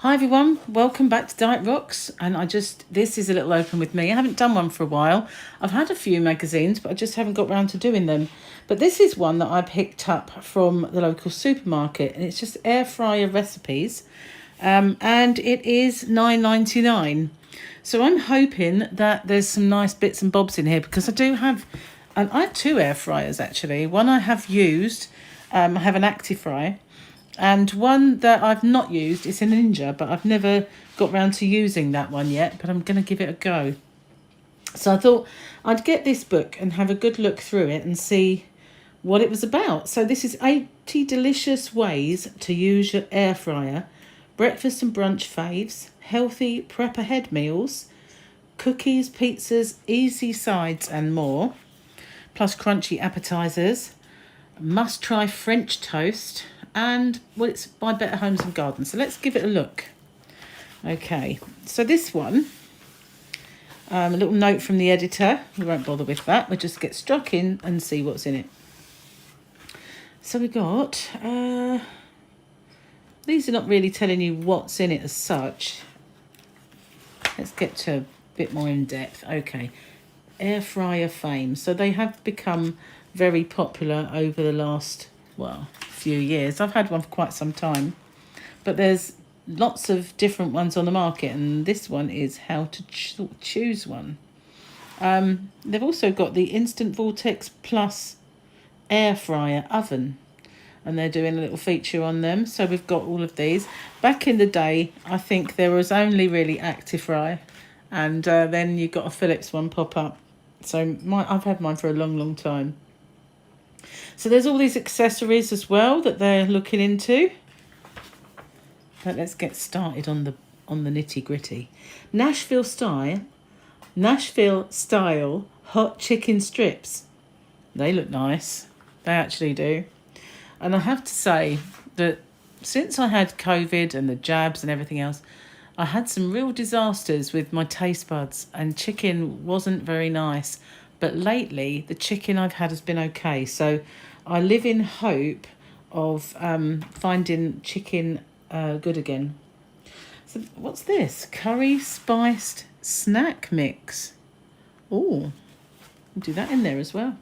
Hi everyone, welcome back to Diet Rocks. And this is a little open with me. I haven't done one for a while. I've had a few magazines, but I just haven't got around to doing them. But this is one that I picked up from the local supermarket, and it's just air fryer recipes. And it is $9.99. So I'm hoping that there's some nice bits and bobs in here, because I have two air fryers actually. One I have used, I have an Active Fryer. And one that I've not used is a Ninja, but I've never got round to using that one yet, but I'm going to give it a go. So I thought I'd get this book and have a good look through it and see what it was about. So this is 80 delicious ways to use your air fryer, breakfast and brunch faves, healthy prep ahead meals, cookies, pizzas, easy sides and more, plus crunchy appetizers, must try French toast, and it's by Better Homes and Gardens. So let's give it a look. Okay, so this one, a little note from the editor. We won't bother with that. We'll just get stuck in and see what's in it. So we got, these are not really telling you what's in it as such. Let's get to a bit more in depth. Okay, air fryer fame. So they have become very popular over the last, few years. I've had one for quite some time, but there's lots of different ones on the market, and this one is how to choose one. They've also got the Instant Vortex Plus air fryer oven, and they're doing a little feature on them. So we've got all of these. Back in the day, I think there was only really Active Fry, and then you got a Philips one pop up. So I've had mine for a long time. So there's all these accessories as well that they're looking into. But let's get started on the nitty gritty. Nashville style hot chicken strips. They look nice. They actually do. And I have to say that since I had COVID and the jabs and everything else, I had some real disasters with my taste buds, and chicken wasn't very nice. But lately, the chicken I've had has been okay. So I live in hope of finding chicken good again. So what's this? Curry spiced snack mix. Oh, do that in there as well.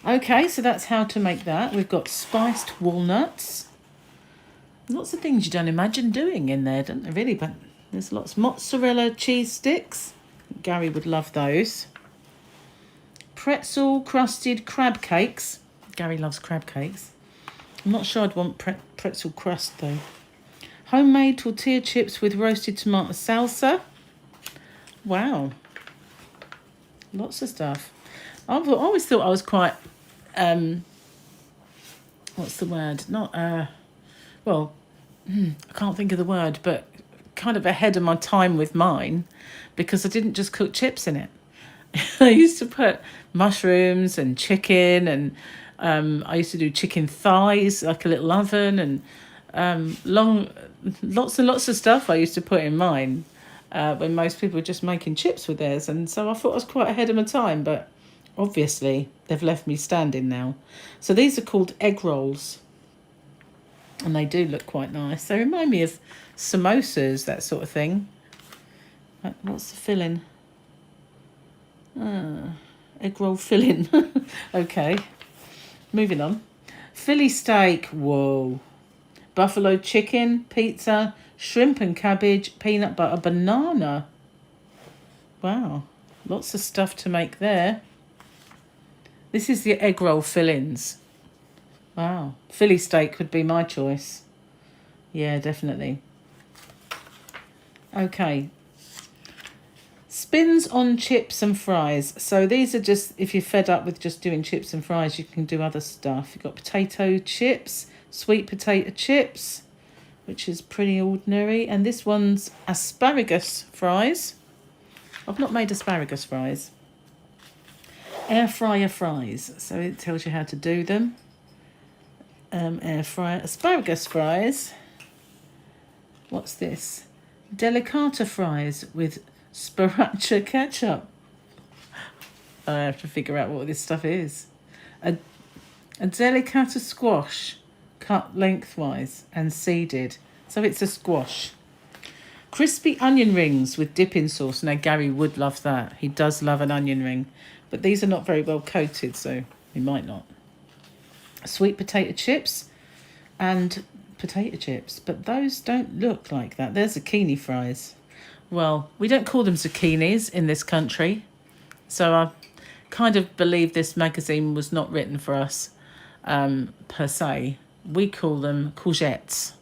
Okay, so that's how to make that. We've got spiced walnuts. Lots of things you don't imagine doing in there, don't there, really? But there's lots. Mozzarella cheese sticks. Gary would love those. Pretzel crusted crab cakes. Gary loves crab cakes. I'm not sure I'd want pretzel crust though. Homemade tortilla chips with roasted tomato salsa. Wow. Lots of stuff. I've always thought I was quite, what's the word? Not, I can't think of the word, but kind of ahead of my time with mine, because I didn't just cook chips in it. I used to put mushrooms and chicken, and I used to do chicken thighs, like a little oven, and lots and lots of stuff I used to put in mine when most people were just making chips with theirs. And so I thought I was quite ahead of my time, but obviously they've left me standing now. So these are called egg rolls, and they do look quite nice. They remind me of samosas, that sort of thing. What's the filling? Egg roll filling. Okay, moving on. Philly steak. Whoa. Buffalo chicken, pizza, shrimp and cabbage, peanut butter, banana. Wow, lots of stuff to make there. This is the egg roll fillings. Wow, Philly steak would be my choice. Yeah, definitely. Okay. Spins on chips and fries. So these are just, if you're fed up with just doing chips and fries, you can do other stuff. You've got potato chips, sweet potato chips, which is pretty ordinary. And this one's asparagus fries. I've not made asparagus fries. Air fryer fries. So it tells you how to do them. Air fryer asparagus fries. What's this? Delicata fries with sriracha ketchup. I have to figure out what this stuff is. A delicata squash cut lengthwise and seeded. So it's a squash. Crispy onion rings with dipping sauce. Now, Gary would love that. He does love an onion ring. But these are not very well coated, so he might not. Sweet potato chips and potato chips. But those don't look like that. They're zucchini fries. Well, we don't call them zucchinis in this country. So I kind of believe this magazine was not written for us per se. We call them courgettes.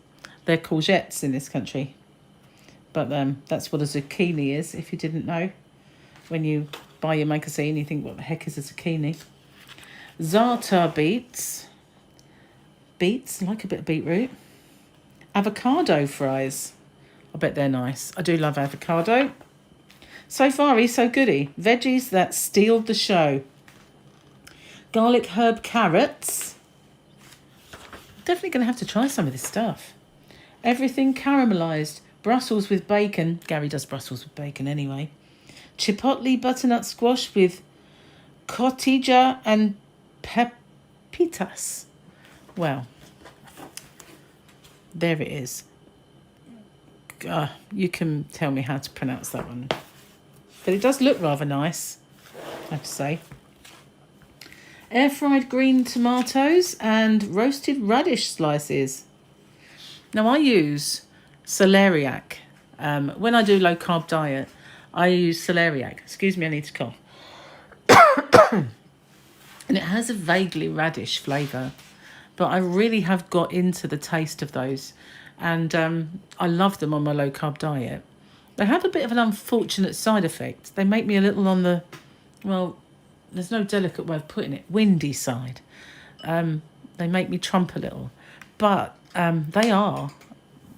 They're courgettes in this country. But that's what a zucchini is, if you didn't know. When you buy your magazine, you think, what the heck is a zucchini? Za'atar beets. Beets, like a bit of beetroot. Avocado fries. I bet they're nice. I do love avocado. So far, so goody. Veggies that steal the show. Garlic herb carrots. Definitely going to have to try some of this stuff. Everything caramelised. Brussels with bacon. Gary does Brussels with bacon anyway. Chipotle butternut squash with cotija and pepitas. Well, there it is. You can tell me how to pronounce that one. But it does look rather nice, I have to say. Air fried green tomatoes and roasted radish slices. Now I use celeriac. When I do low carb diet, I use celeriac. Excuse me, I need to cough. And it has a vaguely radish flavour. But I really have got into the taste of those. And I love them on my low carb diet. They have a bit of an unfortunate side effect. They make me a little on the, well, there's no delicate way of putting it, windy side. They make me trump a little. But they are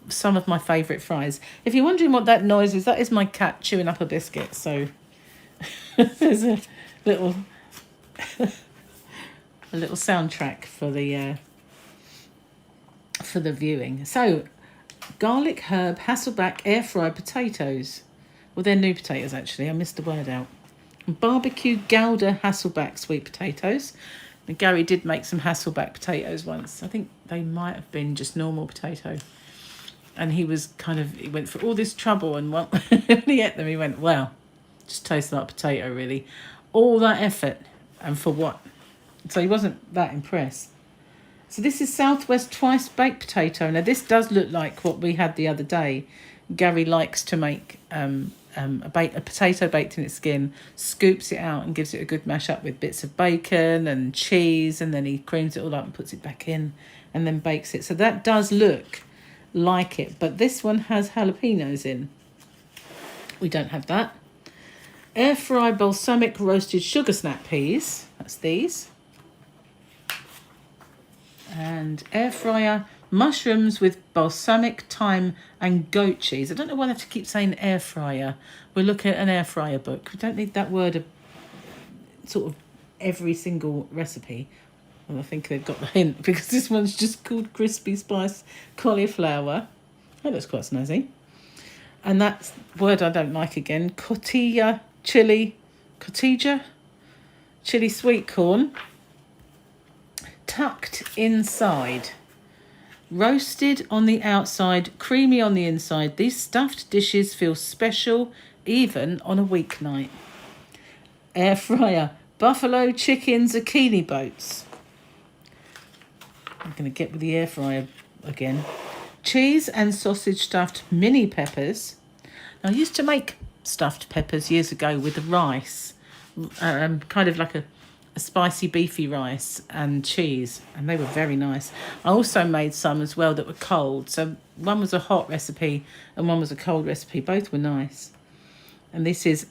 some of my favourite fries. If you're wondering what that noise is, that is my cat chewing up a biscuit. So there's a little soundtrack for the viewing. So garlic herb Hasselback air fried potatoes. Well, they're new potatoes actually. I missed the word out. Barbecue Gouda Hasselback sweet potatoes. And Gary did make some Hasselback potatoes once. I think they might have been just normal potato. And he went for all this trouble, and when he ate them, he went, wow, just tastes like potato, really. All that effort, and for what? So he wasn't that impressed. So this is Southwest twice baked potato. Now this does look like what we had the other day. Gary likes to make a potato baked in its skin, scoops it out and gives it a good mash up with bits of bacon and cheese, and then he creams it all up and puts it back in and then bakes it. So that does look like it, but this one has jalapenos in. We don't have that. Air fry balsamic roasted sugar snap peas. That's these. And air fryer mushrooms with balsamic thyme and goat cheese. I don't know why I have to keep saying air fryer. We're looking at an air fryer book. We don't need that word sort of every single recipe. Well, I think they've got the hint, because this one's just called crispy spice cauliflower. That looks quite snazzy. And that word I don't like again. Cotija chili sweet corn. Tucked inside. Roasted on the outside, creamy on the inside. These stuffed dishes feel special even on a weeknight. Air fryer. Buffalo chicken zucchini boats. I'm going to get with the air fryer again. Cheese and sausage stuffed mini peppers. Now, I used to make stuffed peppers years ago with the rice, kind of like a spicy beefy rice and cheese, and they were very nice. I also made some as well that were cold. So one was a hot recipe and one was a cold recipe. Both were nice. And this is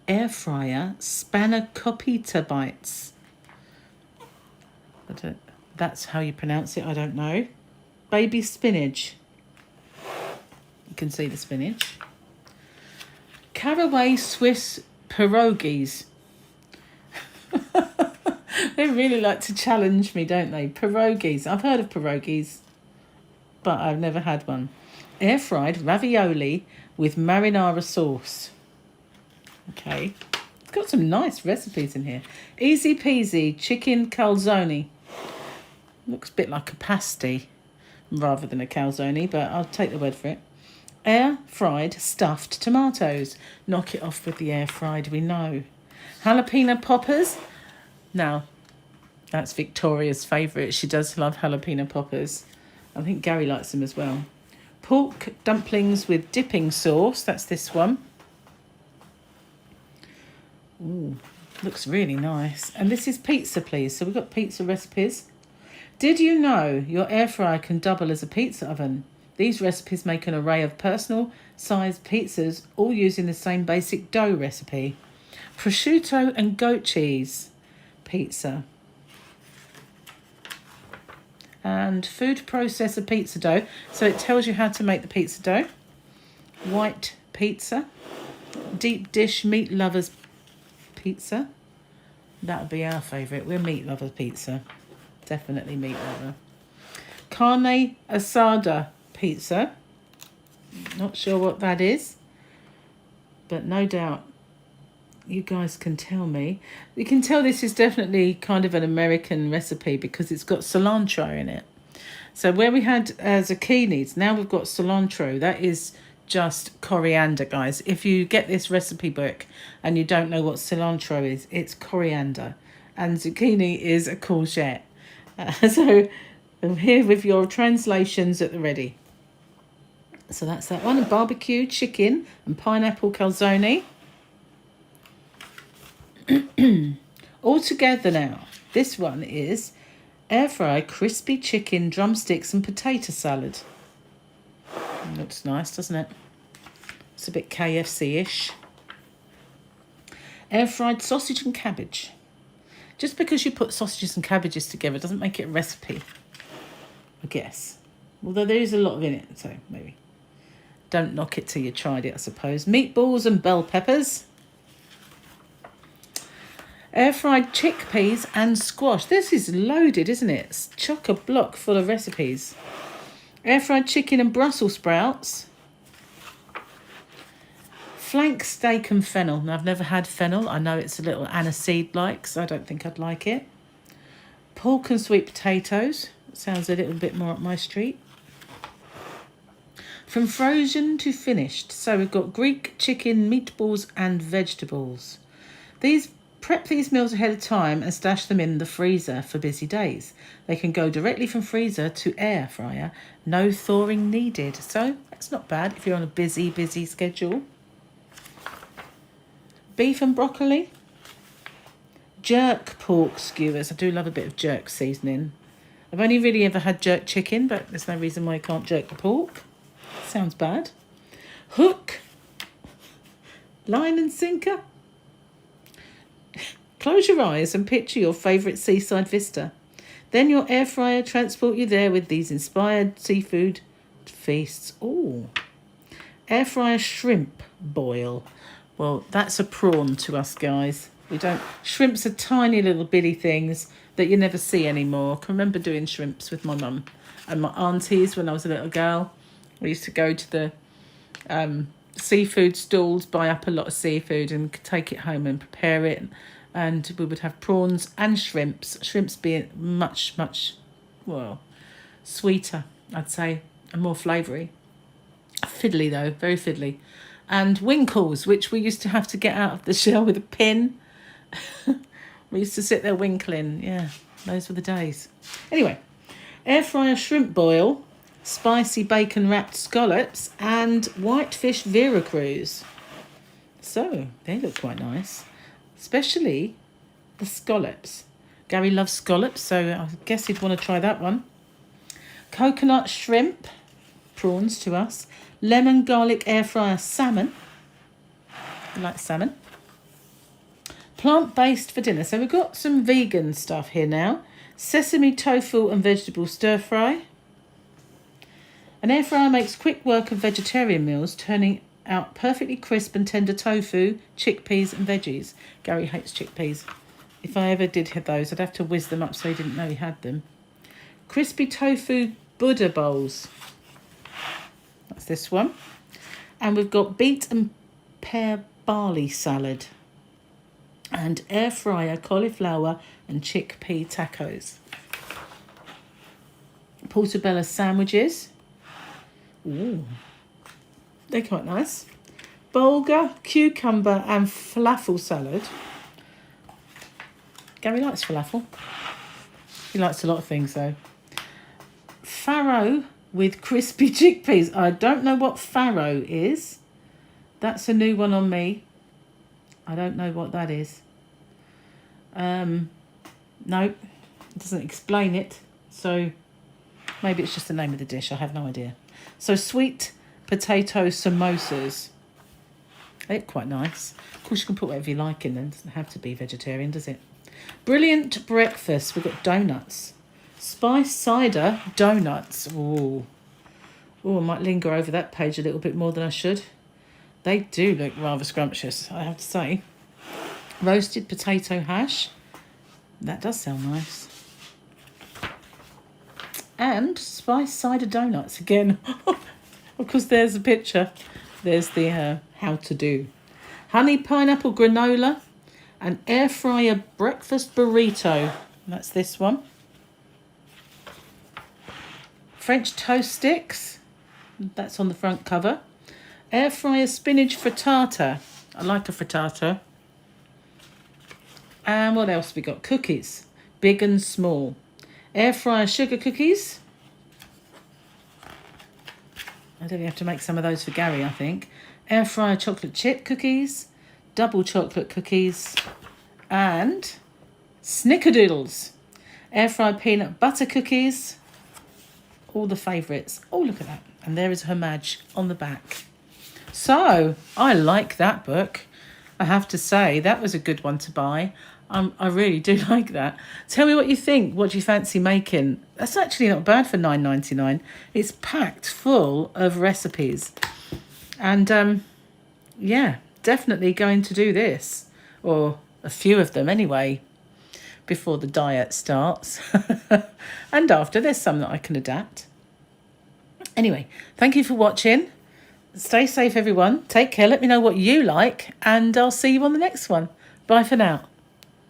air fryer spanakopita bites. That's how you pronounce it, I don't know. Baby spinach. You can see the spinach. Caraway Swiss pierogies. They really like to challenge me, don't they? Pierogies. I've heard of pierogies, but I've never had one. Air fried ravioli with marinara sauce. Okay. It's got some nice recipes in here. Easy peasy chicken calzone. Looks a bit like a pasty. rather than a calzone, but I'll take the word for it. Air fried stuffed tomatoes. Knock it off with the air fried, we know. Jalapeno poppers. Now, that's Victoria's favourite. She does love jalapeno poppers. I think Gary likes them as well. Pork dumplings with dipping sauce. That's this one. Ooh, looks really nice. And this is pizza, please. So we've got pizza recipes. Did you know your air fryer can double as a pizza oven? These recipes make an array of personal-sized pizzas, all using the same basic dough recipe. Prosciutto and goat cheese pizza. And food processor pizza dough. So it tells you how to make the pizza dough. White pizza. Deep dish meat lovers pizza. That would be our favourite. We're meat lover pizza. Definitely meat lover. Carne asada pizza. Not sure what that is, but no doubt you guys can tell me. You can tell this is definitely kind of an American recipe because it's got cilantro in it. So where we had zucchinis, now we've got cilantro. That is just coriander, guys. If you get this recipe book and you don't know what cilantro is, it's coriander. And zucchini is a courgette. So I'm here with your translations at the ready. So that's that one. Barbecue chicken and pineapple calzone. All together now. This one is air fry crispy chicken, drumsticks and potato salad. Looks nice, doesn't it? It's a bit KFC-ish. Air fried sausage and cabbage. Just because you put sausages and cabbages together doesn't make it a recipe, I guess. Although there is a lot in it, so maybe. Don't knock it till you tried it, I suppose. Meatballs and bell peppers. Air-fried chickpeas and squash. This is loaded, isn't it? It's chock-a-block full of recipes. Air-fried chicken and Brussels sprouts. Flank steak and fennel. Now, I've never had fennel. I know it's a little aniseed-like, so I don't think I'd like it. Pork and sweet potatoes. Sounds a little bit more up my street. From frozen to finished. So we've got Greek chicken, meatballs and vegetables. Prep these meals ahead of time and stash them in the freezer for busy days. They can go directly from freezer to air fryer. No thawing needed. So that's not bad if you're on a busy schedule. Beef and broccoli. Jerk pork skewers. I do love a bit of jerk seasoning. I've only really ever had jerk chicken, but there's no reason why I can't jerk the pork. Sounds bad. Hook. Line and sinker. Close your eyes and picture your favourite seaside vista. Then your air fryer transport you there with these inspired seafood feasts. Ooh. Air fryer shrimp boil. Well, that's a prawn to us, guys. Shrimps are tiny little bitty things that you never see anymore. I can remember doing shrimps with my mum and my aunties when I was a little girl. We used to go to the seafood stalls, buy up a lot of seafood and take it home and prepare it. And we would have prawns and shrimps. Shrimps being much, well, sweeter, I'd say, and more flavoury. Fiddly, though, very fiddly. And winkles, which we used to have to get out of the shell with a pin. We used to sit there winkling. Yeah, those were the days. Anyway, air fryer shrimp boil, spicy bacon-wrapped scallops, and whitefish Veracruz. So, they look quite nice. Especially the scallops. Gary loves scallops, so I guess he'd want to try that one. Coconut shrimp, prawns to us. Lemon garlic air fryer salmon. I like salmon. Plant-based for dinner. So we've got some vegan stuff here now. Sesame tofu and vegetable stir fry. An air fryer makes quick work of vegetarian meals, turning out perfectly crisp and tender tofu, chickpeas and veggies. Gary hates chickpeas. If I ever did have those, I'd have to whiz them up so he didn't know he had them. Crispy tofu Buddha bowls. That's this one. And we've got beet and pear barley salad. And air fryer cauliflower and chickpea tacos. portobello sandwiches. Ooh, they're quite nice. Bulgur, cucumber and falafel salad. Gary likes falafel. He likes a lot of things though. Farro with crispy chickpeas. I don't know what farro is. That's a new one on me. I don't know what that is. No, it doesn't explain it. So maybe it's just the name of the dish. I have no idea. So sweet potato samosas. They're quite nice. Of course, you can put whatever you like in them. It doesn't have to be vegetarian, does it? Brilliant breakfast. We've got donuts. Spice cider donuts. Oh, I might linger over that page a little bit more than I should. They do look rather scrumptious, I have to say. Roasted potato hash. That does sound nice. And spice cider donuts again. Of course, there's a picture. There's the how to do. Honey pineapple granola and air fryer breakfast burrito. That's this one. French toast sticks. That's on the front cover. Air fryer spinach frittata. I like a frittata. And what else we got? Cookies. Big and small. Air fryer sugar cookies. I don't have to make some of those for Gary, I think. Air fryer chocolate chip cookies. Double chocolate cookies. And snickerdoodles. Air fryer peanut butter cookies. All the favourites. Oh, look at that. And there is her Madge on the back. So, I like that book. I have to say, that was a good one to buy. I really do like that. Tell me what you think. What do you fancy making? That's actually not bad for $9.99. It's packed full of recipes. And, yeah, definitely going to do this. Or a few of them anyway, before the diet starts. And after, there's some that I can adapt. Anyway, thank you for watching. Stay safe, everyone. Take care. Let me know what you like. And I'll see you on the next one. Bye for now.